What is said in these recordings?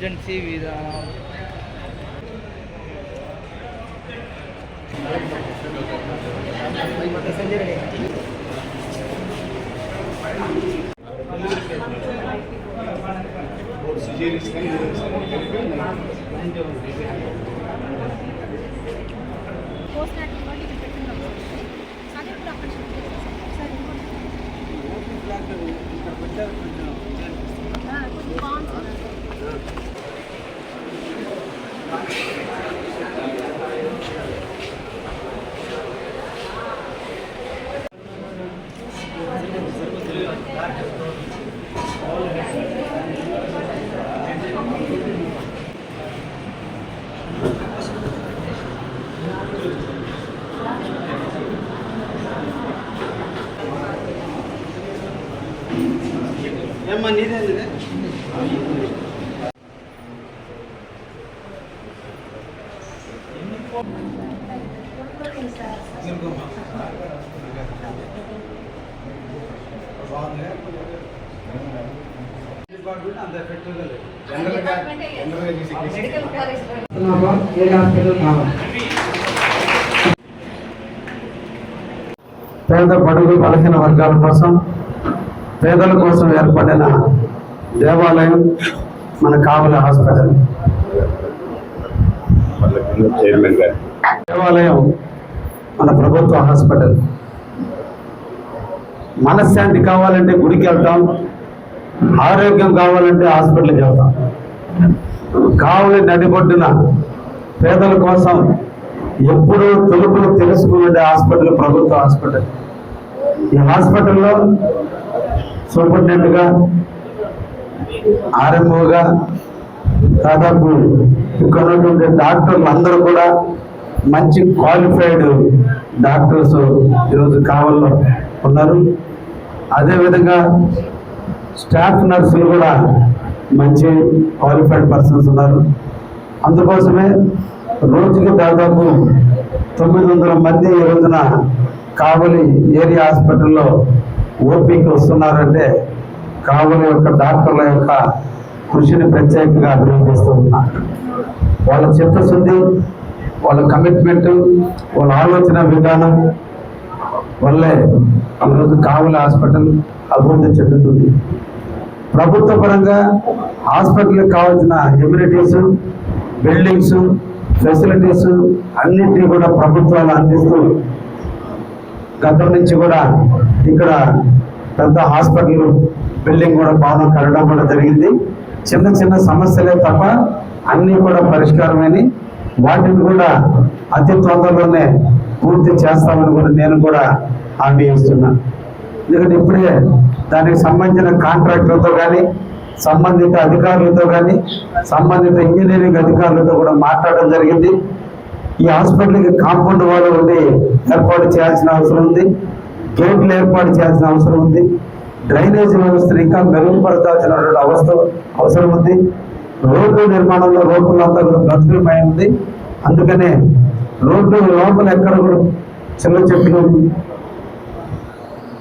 Emergency విధానం పేద బడుగు బలహీన వర్గాల కోసం పేదల కోసం ఏర్పడిన దేవాలయం మన కావలి హాస్పిటల్. దేవాలయం మన ప్రభుత్వ హాస్పిటల్. మనశ్శాంతి కావాలంటే గుడికి వెళ్తాం, ఆరోగ్యం కావాలంటే హాస్పిటల్కి వెళ్తాం. కావలి నడిబొడ్డున పేదల కోసం ఎప్పుడు తలుపులు తెలుసుకునే హాస్పిటల్ ప్రభుత్వ హాస్పిటల్. ఈ హాస్పిటల్లో సూపరింటెండెంట్గా, ఆర్ఎంఓగా దాదాపు ఇక్కడ ఉన్నటువంటి డాక్టర్లు అందరూ కూడా మంచి క్వాలిఫైడ్ డాక్టర్స్ ఈరోజు కావల్లో ఉన్నారు. అదేవిధంగా స్టాఫ్ నర్సులు కూడా మంచి క్వాలిఫైడ్ పర్సన్స్ ఉన్నారు. అందుకోసమే రోజుకి దాదాపు 900 మంది ఈ రోజున కావలి ఏరియా హాస్పిటల్లో ఓపీకి వస్తున్నారంటే కావలి యొక్క డాక్టర్ల యొక్క కృషిని ప్రత్యేకంగా అభినందిస్తూ ఉన్నారు. వాళ్ళ చిత్తశుద్ధి, వాళ్ళ కమిట్మెంట్, వాళ్ళ ఆలోచన విధానం వల్లే ఈరోజు కావలి హాస్పిటల్ అభివృద్ధి చెందుతుంది. ప్రభుత్వ పరంగా హాస్పిటల్కి కావాల్సిన ఎమ్యూనిటీస్, బిల్డింగ్స్, ఫెసిలిటీస్ అన్నింటినీ కూడా ప్రభుత్వాలు అందిస్తూ గతం నుంచి కూడా ఇక్కడ పెద్ద హాస్పిటల్ బిల్డింగ్ కూడా భవనం కట్టడం కూడా జరిగింది. చిన్న చిన్న సమస్యలే తప్ప అన్నీ కూడా పరిష్కారమని, వాటిని కూడా అతి తొందరలోనే పూర్తి చేస్తామని కూడా నేను కూడా హామీ ఇస్తున్నా. ఎందుకంటే ఇప్పుడే దానికి సంబంధించిన కాంట్రాక్టర్లతో కానీ, సంబంధిత అధికారులతో కానీ, సంబంధిత ఇంజనీరింగ్ అధికారులతో కూడా మాట్లాడడం జరిగింది. ఈ హాస్పిటల్కి కాంపౌండ్ వాళ్ళు ఉండి ఏర్పాటు చేయాల్సిన అవసరం ఉంది, గేట్లు ఏర్పాటు చేయాల్సిన అవసరం ఉంది, డ్రైనేజ్ వ్యవస్థను ఇంకా మెరుగుపరచాల్సిన అవసరం ఉంది. రోడ్డు నిర్మాణంలో రోడ్లంతా కూడా గతులమై ఉంది. అందుకనే రోడ్డు లోపల ఎక్కడ కూడా చిన్న చెట్లు,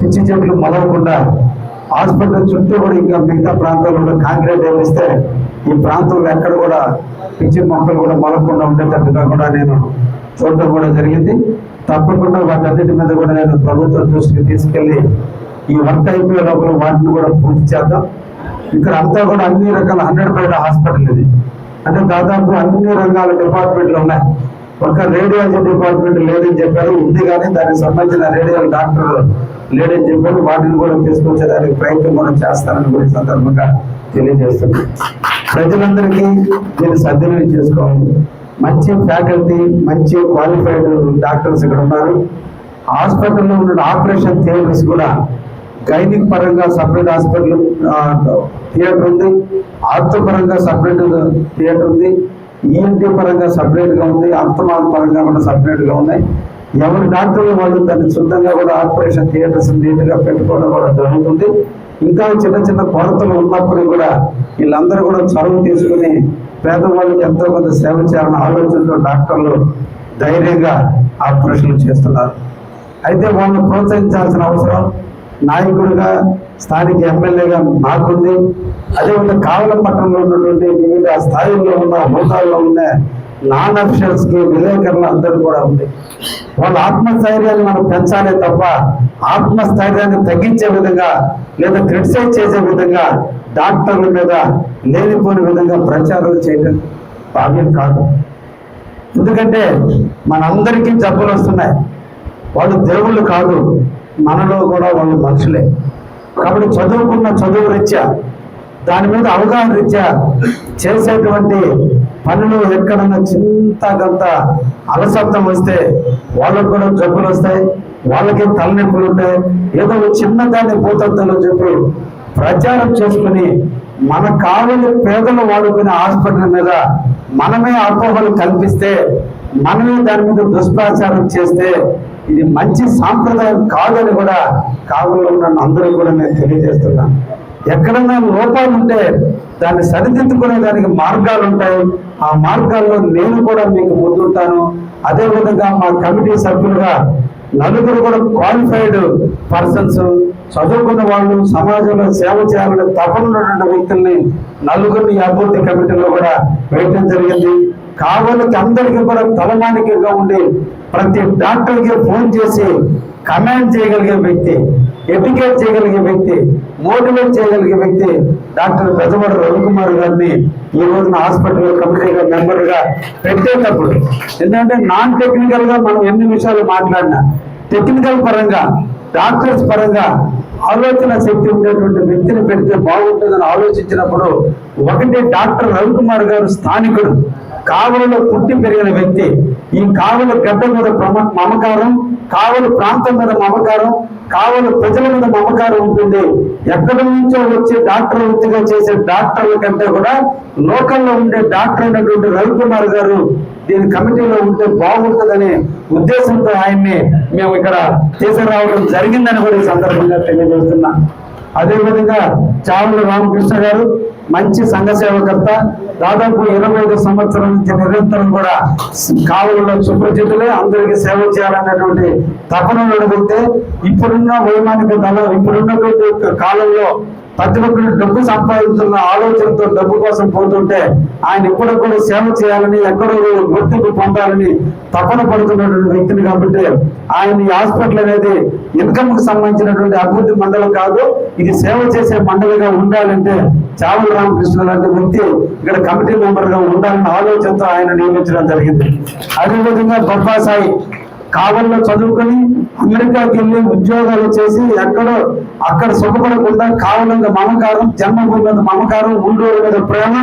పిచ్చి చెట్లు మొలవకుండా హాస్పిటల్ చుట్టూ కూడా ఇంకా మిగతా ప్రాంతాల్లో కూడా కాంక్రీట్ వేస్తే ఈ ప్రాంతంలో ఎక్కడ కూడా పిచ్చి మొక్కలు కూడా మొలకుండా ఉండేటట్టుగా కూడా నేను చూడటం కూడా జరిగింది. తప్పకుండా వాటన్నిటి మీద కూడా నేను ప్రభుత్వం దృష్టికి తీసుకెళ్లి ఈ వర్క్ అయిపోయే లోపల వాటిని కూడా పూర్తి చేద్దాం. ఇక్కడ అంతా కూడా అన్ని రకాల 100 హాస్పిటల్ ఇది. అంటే దాదాపు అన్ని రంగాల డిపార్ట్మెంట్లు ఉన్నాయి. ఒక రేడియాలజీ డిపార్ట్మెంట్ లేదని చెప్పారు, ఉంది కానీ దానికి సంబంధించిన రేడియల్ డాక్టర్ లేడని చెప్పారు. వాటిని కూడా తీసుకొచ్చేదానికి ప్రయత్నం కూడా చేస్తారని కూడా ఈ సందర్భంగా తెలియజేస్తున్నాను. ప్రజలందరికీ దీన్ని సద్వినియోగం చేసుకోవాలి. మంచి ఫ్యాకల్టీ, మంచి క్వాలిఫైడ్ డాక్టర్స్ ఇక్కడ ఉన్నారు. హాస్పిటల్లో ఉన్న ఆపరేషన్ థియేటర్స్ కూడా గైనిక్ పరంగా సపరేట్ హాస్పిటల్ థియేటర్ ఉంది, ఆర్థో పరంగా సపరేట్ థియేటర్ ఉంది, ఈఎన్టీ పరంగా సపరేట్గా ఉంది, ఆర్థోమాల్ పరంగా కూడా సపరేట్గా ఉన్నాయి. ఎవరి డాక్టర్లు వాళ్ళు దాన్ని శుద్ధంగా కూడా ఆపరేషన్ థియేటర్స్ నీట్గా పెట్టుకోవడం కూడా జరుగుతుంది. ఇంకా చిన్న చిన్న కొరతలు ఉన్నప్పుడు కూడా వీళ్ళందరూ కూడా చొరవ తీసుకుని పేదవాళ్ళకి ఎంతో కొంత సేవ చేయాలన్న ఆలోచనతో డాక్టర్లు ధైర్యంగా ఆపరేషన్లు చేస్తున్నారు. అయితే వాళ్ళని ప్రోత్సహించాల్సిన అవసరం నాయకుడిగా, స్థానిక ఎమ్మెల్యేగా నాకుంది. అదేవిధంగా కావల పట్టణంలో ఉన్నటువంటి వివిధ స్థాయిల్లో ఉన్న హోదాల్లో ఉన్న నాన్ అఫీషియల్స్ కి విలేకరులు అందరూ కూడా ఉంది. వాళ్ళ ఆత్మస్థైర్యాన్ని మనం పెంచాలే తప్ప ఆత్మస్థైర్యాన్ని తగ్గించే విధంగా లేదా క్రిటిసైజ్ చేసే విధంగా డాక్టర్ల మీద లేనిపోని విధంగా ప్రచారం చేయడం భావ్యం కాదు. ఎందుకంటే మనందరికీ జబ్బులు వస్తున్నాయి. వాళ్ళు దేవుళ్ళు కాదు, మనలో కూడా వాళ్ళు మనుషులే. కాబట్టి చదువుకున్న చదువు రీత్యా దాని మీద అవగాహన రీత్యా చేసేటువంటి పనులు ఎక్కడన్నా చింతకంత అలసత్వం వస్తే వాళ్ళకు కూడా జబ్బులు వస్తాయి, వాళ్ళకి తలనొప్పులు ఉంటాయి. ఏదో చిన్నదాన్ని భూతత్వంలో చెప్పి ప్రచారం చేసుకుని మన కావలి పేదలు వాడుకునే హాస్పిటల్ మీద మనమే అపోహలు కల్పిస్తే, మనమే దాని మీద దుష్ప్రచారం చేస్తే ఇది మంచి సాంప్రదాయం కాదని కూడా కావలిలో ఉన్న అందరూ కూడా నేను తెలియజేస్తున్నాను. ఎక్కడన్నా లోపాలు ఉంటే దాన్ని సరిదిద్దుకునే దానికి మార్గాలు ఉంటాయి. ఆ మార్గాల్లో నేను కూడా మీకు ముందుంటాను. అదేవిధంగా మా కమిటీ సభ్యులుగా నలుగురు కూడా క్వాలిఫైడ్ పర్సన్స్, చదువుకున్న వాళ్ళు, సమాజంలో సేవ చేయాలని తపన ఉన్నటువంటి వ్యక్తుల్ని నలుగురిని అభివృద్ధి కమిటీలో కూడా వేయడం జరిగింది. కావలికి అందరికీ కూడా తలమానికంగా ఉండి ప్రతి డాక్టర్కి ఫోన్ చేసి కమాండ్ చేయగలిగే వ్యక్తి, ఎడ్యుకేట్ చేయగలిగే వ్యక్తి, మోటివేట్ చేయగలిగే వ్యక్తి డాక్టర్ పెద్దవాడు రవికుమార్ గారిని ఈ రోజున హాస్పిటల్ కమిటీగా మెంబర్గా పెట్టేటప్పుడు, ఎందుకంటే నాన్ టెక్నికల్ గా మనం ఎన్ని విషయాలు మాట్లాడినా టెక్నికల్ పరంగా డాక్టర్స్ పరంగా ఆలోచన శక్తి ఉండేటువంటి వ్యక్తిని పెడితే బాగుంటుందని ఆలోచించినప్పుడు ఒకటి డాక్టర్ రవికుమార్ గారు స్థానికుడు, కావలిలో పుట్టి పెరిగిన వ్యక్తి. ఈ కావలి గడ్డ మీద మమకారం, కావలి ప్రాంతం మీద మమకారం, కావలి ప్రజల మీద మమకారం ఉంటుంది. ఎక్కడి నుంచో వచ్చి డాక్టర్ వృత్తిగా చేసే డాక్టర్ల కంటే కూడా లోకల్లో ఉండే డాక్టర్ అయినటువంటి రవికుమార్ గారు దీని కమిటీలో ఉంటే బాగుంటుందనే ఉద్దేశంతో ఆయన్ని మేము ఇక్కడ తీసుకురావడం జరిగిందని కూడా ఈ సందర్భంగా తెలియజేస్తున్నా. అదేవిధంగా చావుల రామకృష్ణ గారు మంచి సంఘ సేవకర్త, దాదాపు 25 సంవత్సరాల నుంచి నిరంతరం కూడా కావలిలో సుప్రసిద్ధులే, అందరికీ సేవ చేయాలనేటువంటి తపన నడిపితే ఇప్పుడున్న వైమానిక దళం, ఇప్పుడున్నటువంటి కాలంలో ప్రతి ఒక్కరు డబ్బు సంపాదించున్న ఆలోచనతో డబ్బు కోసం పోతుంటే ఆయన ఇప్పుడు కూడా సేవ చేయాలని, ఎక్కడో గుర్తింపు పొందాలని తపన పడుతున్నటువంటి వ్యక్తిని. కాబట్టి ఆయన ఈ హాస్పిటల్ అనేది ఇన్కమ్ కు సంబంధించినటువంటి అభివృద్ధి మండలం కాదు, ఇది సేవ చేసే మండలిగా ఉండాలంటే చావుల రామకృష్ణ లాంటి వ్యక్తి ఇక్కడ కమిటీ మెంబర్ గా ఉండాలన్న ఆలోచనతో ఆయన నియమించడం జరిగింది. అదేవిధంగా బొబ్బాసాయి కావలిలో చదువుకొని అమెరికాకి వెళ్ళి ఉద్యోగాలు చేసి ఎక్కడో అక్కడ సుఖపడకుండా కావలి మీద మమకారం, జన్మభూమి మీద మమకారం, ఉండూరు మీద ప్రేమ,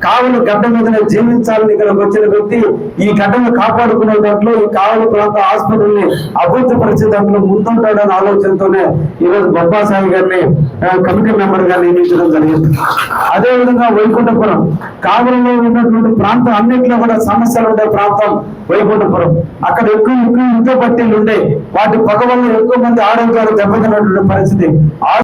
కావలి గడ్డ మీదనే జీవించాలని ఇక్కడ వచ్చిన వ్యక్తి ఈ గడ్డను కాపాడుకునే దాంట్లో, ఈ కావలి ప్రాంత హాస్పిటల్ని అభివృద్ధి పరిచే దాంట్లో ముందుంటాడనే ఆలోచనతోనే ఈరోజు బొబ్బాసాయి గారిని కమిటీ మెంబర్ గా నియమించడం జరిగింది. అదేవిధంగా వైకుంఠపురం, కావలిలో ఉన్నటువంటి ప్రాంతం అన్నింటిలో కూడా సమస్యలు ఉండే ప్రాంతం వైకుంఠపురం. అక్కడ ఎక్కువ ఇంట్లో పట్టీలు ఉండే, వాటి పగ వల్ల ఎక్కువ మంది ఆరోగ్యాలు దెబ్బతిన్నటువంటి పరిస్థితి.